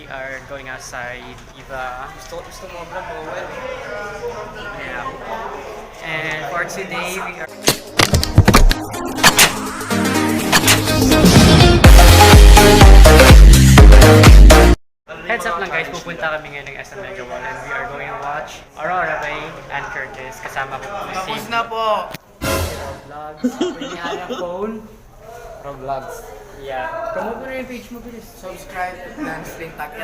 are going outside. Iba, gusto mo vlog mo? Well, yeah. And for today, we are... Heads up lang guys, pupunta kami ngayon ng SM Mega Mall and we are going to watch Aurora by Ann Curtis. Kasama ko po si... Tapos na po! Vlogs, Pinyara Phone. Roblox. Yeah. Promote mo na yung page mo, bilis. Subscribe, Dance Link Tag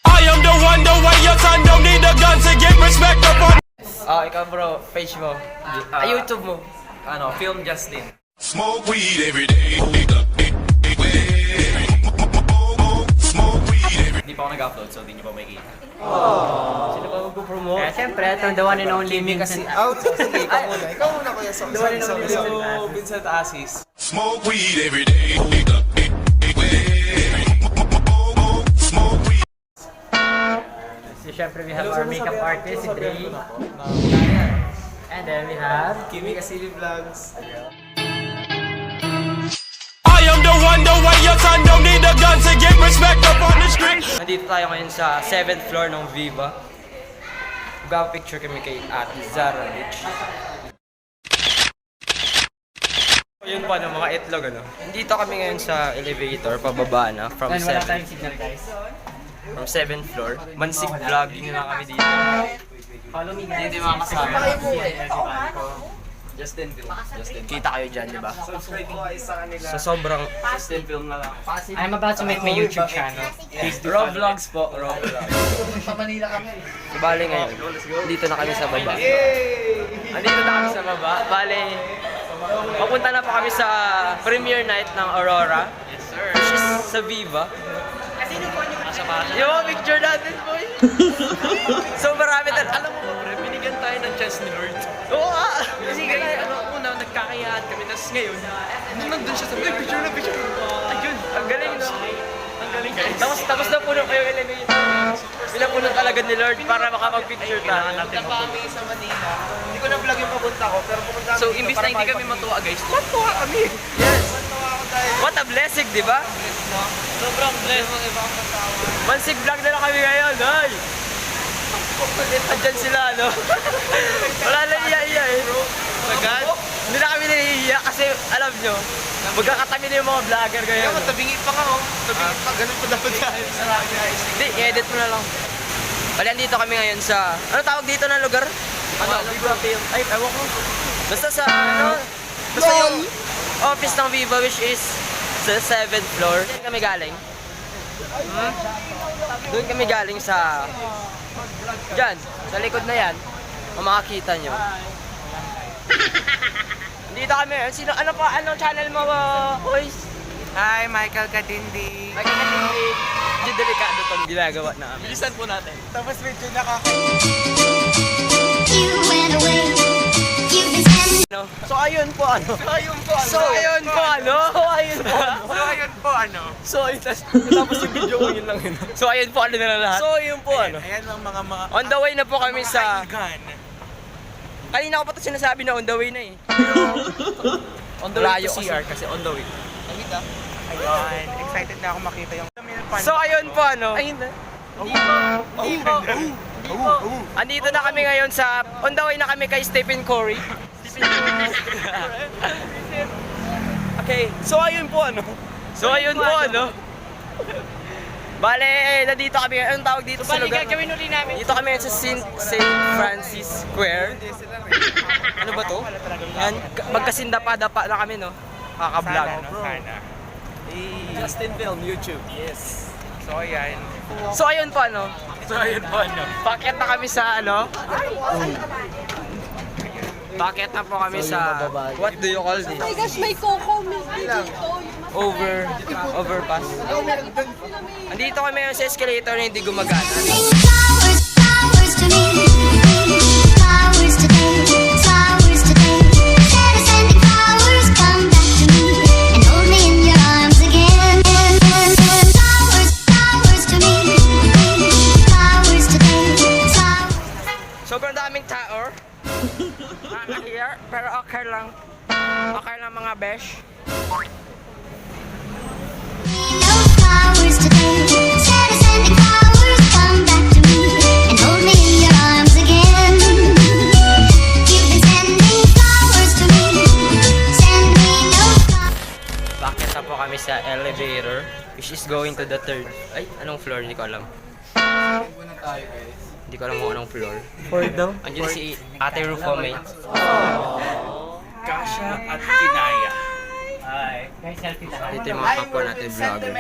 I am the one, the way your son don't need a gun to get respect upon. ikaw bro, page mo. YouTube mo. Ano, Film Justin. Smoke weed every day. Smoke weed every day. Hindi pa ako nag-upload, so hindi niyo pa makikita. Sino ba mag-promote? Kaya siyempre, itong the one and only Vincent. Sige, ikaw muna. Ikaw muna kuya. The one and only Vincent. Vincent Asis. Smoke weed every day. Smoke weed. So siyempre, we have our makeup artist, si Dre. And then we have... Kimi Kasili Vlogs. I am the one, the way your son don't need a gun to get respect upon the street. Nandito tayo ngayon sa 7th floor ng Viva. Mag-picture kami kay Ate Zara Rich. Yun po ano, mga itlog ano. Nandito kami ngayon sa elevator, pababa na from And wala 7th. tayong signal guys. From 7th floor. Mansig vlogging na kami dito. Follow me guys. Dito yung mga kasama. Justin Film. Kita kayo dyan, di ba? Subscribe ko ay sa kanila. Sa sobrang... Justin Film na lang. I'm about to make my YouTube channel. Please do Raw follow. vlogs po, raw vlogs. Sa Manila kami. Bale ngayon, dito na kami sa baba. Andito na kami sa baba. Bale, papunta na po kami sa premiere night ng Aurora. Yes sir. Which is sa Viva. Yung mga picture natin boy. So marami alam mo ba pre, binigyan tayo ng chance ni Lord. Oo nga. Kasi una, nagkakayaan kami. Tapos ngayon, nung nandun siya sabi, picture na picture. Ayun, ang galing no. Ang galing guys. Tapos na puno kayo elevator. Pinapuno talaga ni Lord para makapag-picture tayo. Punta pa kami sa Manila. Hindi ko na vlog yung papunta ko, pero pupunta So, imbis na hindi kami matuwa guys, matuwa kami. Yes. Matuwa ako dahil What a blessing, di ba? sobrang bless ng ibang kasama. Mansig vlog na lang kami ngayon, ay! Andyan sila, no? Wala na iya-iya eh. Sagad? Hindi na kami nahihiya kasi, alam nyo, magkakatabi na yung mga vlogger ngayon. Kaya tabingit pa nga oh. Tabingit pa, ganun pa dapat tayo. Sarap guys. Hindi, i-edit mo na lang. Bali, andito kami ngayon sa... Ano tawag dito na lugar? Ano? Viva Film. Ay, ewan ko. Basta sa, ano? Basta yung office ng Viva, which is sa 7th floor. Doon kami galing. Doon kami galing sa... Diyan, sa likod na yan. Kung makakita nyo. Dito kami. Sino, ano pa? Anong channel mo, boys? Hi, Michael Katindi. Magkakatindi. Medyo delikado itong ginagawa namin. Bilisan po natin. Tapos medyo nakaka... You went away. You've been spending. No? So ayun po ano. So ayun po ano. So ayun po ano. So ayun po ano. So ayun po ano. So ayun tapos yung video ko yun lang yun. So ayun po ano na lang lahat. So ayun po ano. Ayan ang mga On the way na po kami sa... kaigan. Kanina ko pa ito sinasabi na on the way na eh. On the way Layo to kasi. CR kasi on the way. Nakita? Ayun. Excited na ako makita yung... So ayun po ano. Ayun na. Hindi po. Andito na kami ngayon sa... On the way na kami kay Stephen Curry. Okay. So ayun po ano. So ayun po ano. Bale, nandito kami. Anong tawag dito sa lugar? gagawin ulit namin. Dito kami sa St. Francis Square. Ano ba to? Yan, magkasindapa-dapa na kami, no? Kaka-vlog. Sana. Justin Film, YouTube. Yes. So ayan. So ayun po, ano? So ayun po ano. Paket na kami sa, ano? Paket na po kami sa, what do you call this? Oh my gosh, may Coco milk dito. Overpass. Andito kami ngayon sa escalator na hindi gumagana. Flowers, flowers to me. Flowers today, flowers today. Instead of sending flowers, come back to me and hold me in your arms again. Flowers, flowers to me. Flowers today, flowers. Sobrang daming tao. Nakakahiya, pero okay lang. Okay lang mga besh. na po kami sa elevator, which is going to the third. Ay, anong floor? Hindi ko alam. Hindi ko alam kung anong floor. Fourth daw? Andiyan si Ate Rufo, mate. Kasha at Kinaya. Hi. Guys, selfie tayo. Dito yung mga kapwa natin vlogger.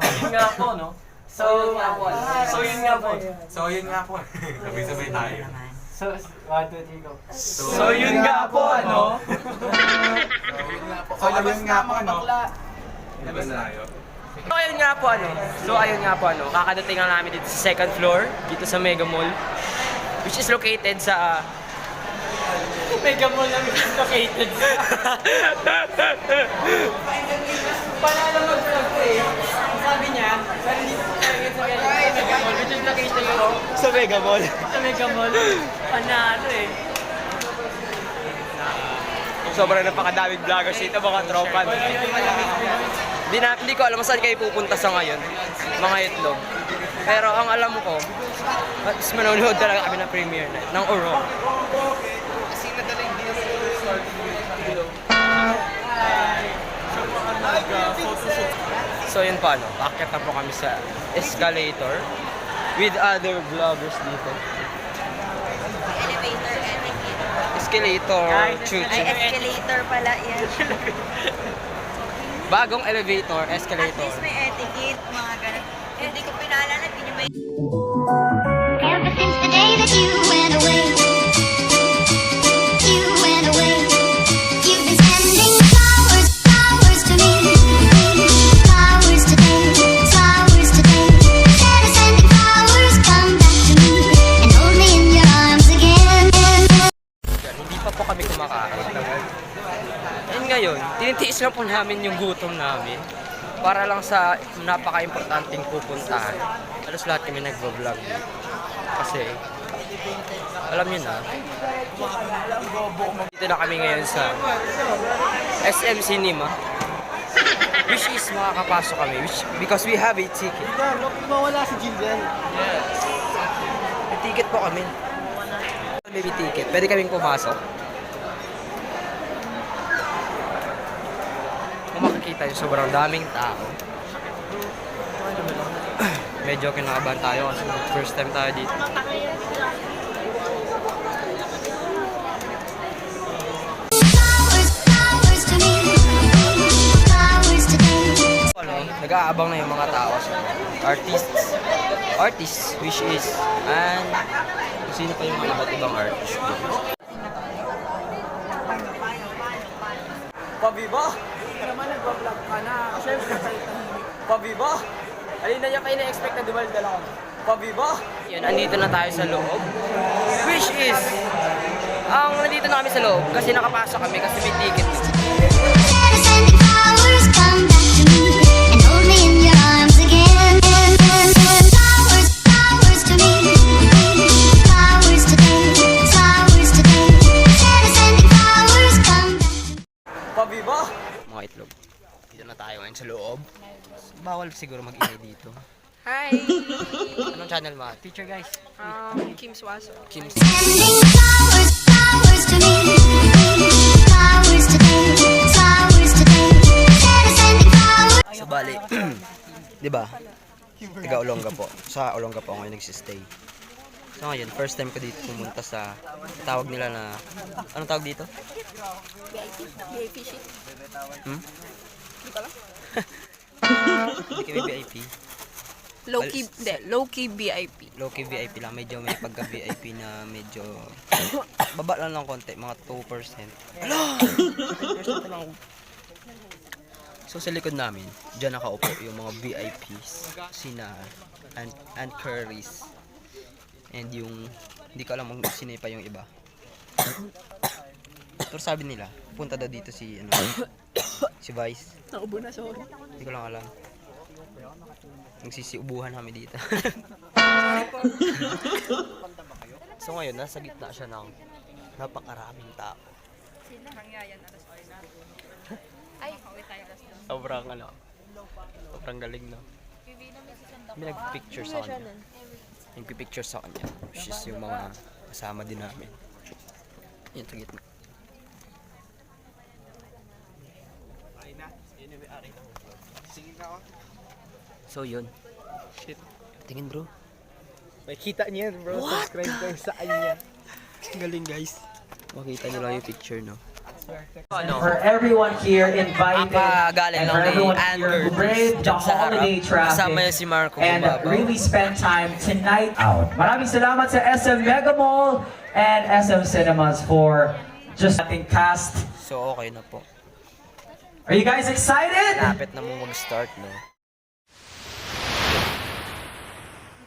Yun nga po, no? So yun nga po. Sabay-sabay tayo. So, 1, 2, 3, go. So yun nga po, ano? So, labas nga po, ano? Labas tayo. So ayun nga po, ano? Kakadating lang namin dito sa second floor, dito sa Mega Mall, which is located sa... Mega Mall lang is located. Panalo mag-vlog ko eh. Sabi niya, nandito sa Mega Mall, which is located Sa Mega Mall. sa Mega Mall. Panalo eh. Sobrang napakadaming vloggers dito, mga tropa. Hindi ko alam saan kayo pupunta sa ngayon, mga itlog. Pero ang alam ko, mas manonood talaga kami ng premiere night ng Aurora. So yun pa, no? Paakyat na po kami sa escalator with other vloggers dito. Elevator etiquette. Escalator, Ay, chuchu. escalator pala yan. Bagong elevator, At escalator. least may etiquette, mga ganun. Hindi ko pinaalala, hindi nyo ba Ever since the day that you went away, you've been sending flowers, flowers to me, flowers today, flowers today. Instead of sending flowers, come back to me and hold me in your arms again. Yan, hindi pa po kami kumakain. And ngayon, tinitiis lang po namin yung gutom namin para lang sa napaka-importanting pupuntahan. Halos lahat kami nagvo-vlog kasi alam niyo na, dito na kami ngayon sa SM Cinema, which is makakapasok kami because we have a ticket. Mawala si Jillian. May ticket po kami. May ticket. Pwede kaming pumasok. Kung makikita yung sobrang daming tao. Medyo kinakabahan tayo kasi first time tayo dito. Flowers, flowers to me, flowers today. Ano, nag-aabang na yung mga tao sa artists which is and kung sino pa yung mga iba't ibang artist. Pabiba! Naman nagpa-vlog ka na. Siyempre, Pabiba! Alin na niya kayo na-expect na dumal dala ko? Pabiba! Yun, andito na tayo sa loob. Which is, nandito na kami sa loob kasi nakapasok kami kasi may ticket. Instead of sending flowers, come back to me and hold me in your arms again. Flowers, flowers to me, flowers today, flowers today. Instead of sending flowers, come back to me. Pabiba! Mga itlog. Dito na tayo ngayon sa loob. Bawal siguro mag-ingay dito. Hi! Anong channel mo? Teacher guys. Kim Suaso. Kim's. Sending flowers, flowers to me, flowers today, flowers today. Instead of sending flowers. Sa Bali. Di ba? Taga Olonga po. Sa Olonga po ako ngayon nagsistay. So ngayon, first time ko dito pumunta sa tawag nila na... Anong tawag dito? VIP shit. Hmm? Di ko alam. Hindi kami VIP. Low-key, hindi. Low-key VIP. Low-key VIP lang. Medyo may pagka-VIP na medyo... Baba lang ng konti. Mga 2%. Hala! 2% lang. So sa likod namin, dyan nakaupo yung mga VIPs. Sina and Currys. And yung... Hindi ko alam kung sino pa yung iba. Pero sabi nila, punta daw dito si... Ano, si Vice. Naubo na, sorry. Hindi ko lang alam. Nagsisiubuhan kami dito. So ngayon, nasa gitna siya ng napakaraming tao. Ay, okay tayo. Sobrang ano, sobrang galing no. May nag-picture sa kanya. nagpipicture sa kanya. Which is yung mga kasama din namin. Yun, sa gitna. So yun. Shit. Tingin bro. Makikita niyo yan, bro. Subscribe kayo sa kanya. Galing guys. Makita nyo lang yung picture, no? Ano? For everyone here invited Galing and lang for ni everyone Ann here who Curtis braved the dyan sa harap. holiday Kasama niya traffic si Marco and Bumabaw. really spent time tonight out. Maraming salamat sa SM Mega Mall and SM Cinemas for just ating cast. So okay na po. Are you guys excited? Lapit na mo mag-start, no?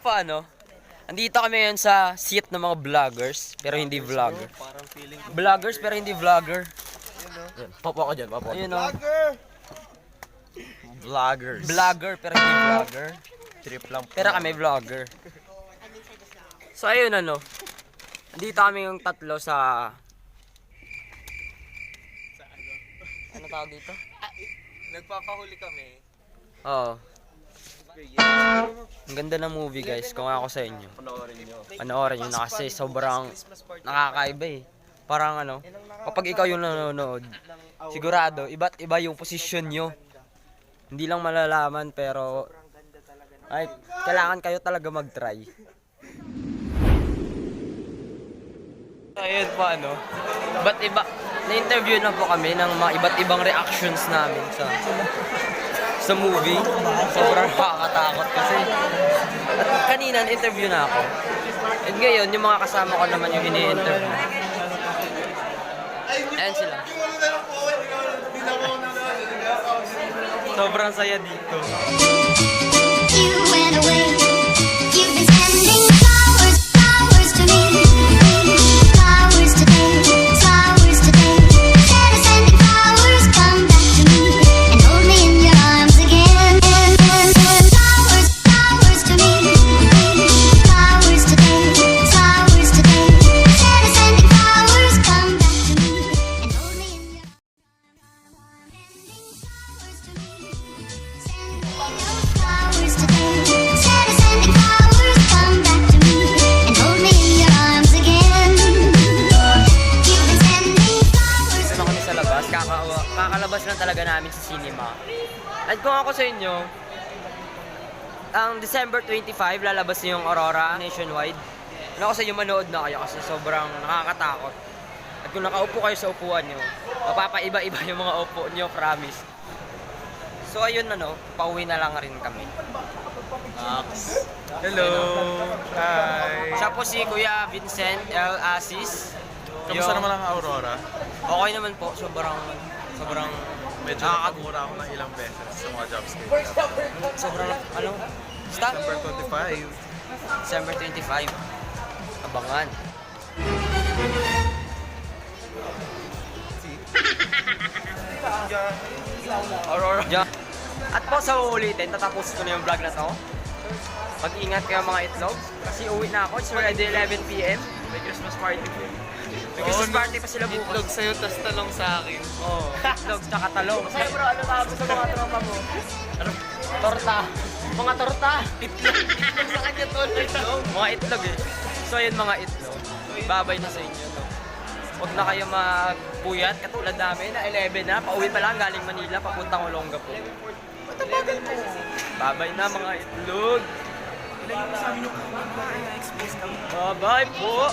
Paano? Andito kami ngayon sa seat ng mga vloggers, pero hindi vlogger. Vloggers, pero hindi vlogger. Papa ko dyan, papa. Ayun, no? Vloggers. Vlogger, pero hindi vlogger. Trip lang. Pero kami vlogger. So ayun ano. Andito kami yung tatlo sa... Ano tawag dito? Nagpapahuli kami. Oo. Ang ganda ng movie guys, kung ako sa inyo. Panoorin nyo na kasi sobrang nakakaiba eh. Parang ano, kapag ikaw yung nanonood, sigurado, iba't iba yung posisyon nyo. Hindi lang malalaman pero ay, kailangan kayo talaga mag-try. Ayun po ano, iba't iba, na-interview na po kami ng mga iba't ibang reactions namin sa movie. Sobrang nakakatakot kasi. At kanina, interview na ako. And ngayon, yung mga kasama ko naman yung ini-interview. Ayan sila. Sobrang saya dito. You went away. You've been sending flowers, flowers to me. Flowers today, flowers today. Instead of sending flowers, come back to me and hold me in your arms again. Flowers, flowers to me. Flowers today, flowers today. Instead of sending flowers, come back to me and hold me in your flowers today. Instead of sending flowers, come back to me and hold me in your arms again. You've been sending flowers. Dito na kami sa labas. Kakalabas lang talaga namin sa cinema. At kung ako sa inyo, ang December 25, lalabas na yung Aurora nationwide. Ano ako sa inyo, manood na kayo kasi sobrang nakakatakot. At kung nakaupo kayo sa upuan nyo, mapapaiba-iba yung mga upo nyo, promise. So ayun ano, pauwi na lang rin kami. Hello. Hi. Siya po si Kuya Vincent L. Asis. Kamusta naman ang Aurora? Okay naman po, sobrang Medyo nakakagura ako ng ilang beses sa mga jobs ko. sobrang ano? Basta? December 25. December 25. Abangan. Aurora. Yeah. At po sa uulitin, tatapos ko na yung vlog na to. Mag-ingat kayo mga itlog. Kasi uwi na ako. It's already 11 PM. May Christmas party po. May Christmas party pa sila bukas. Itlog sa'yo, tas talong sa akin. Oo. Itlog tsaka talong. Sa'yo bro, ano tawag sa mga tropa mo? Torta. Mga torta. Itlog. Itlog sa kanya tol. Itlog. Mga itlog eh. So yun mga itlog. Babay na sa inyo no. Huwag na kayo magpuyat katulad namin na 11 na. Pauwi pa lang galing Manila papuntang Olongapo. Babay na mga itlog. Bye-bye po.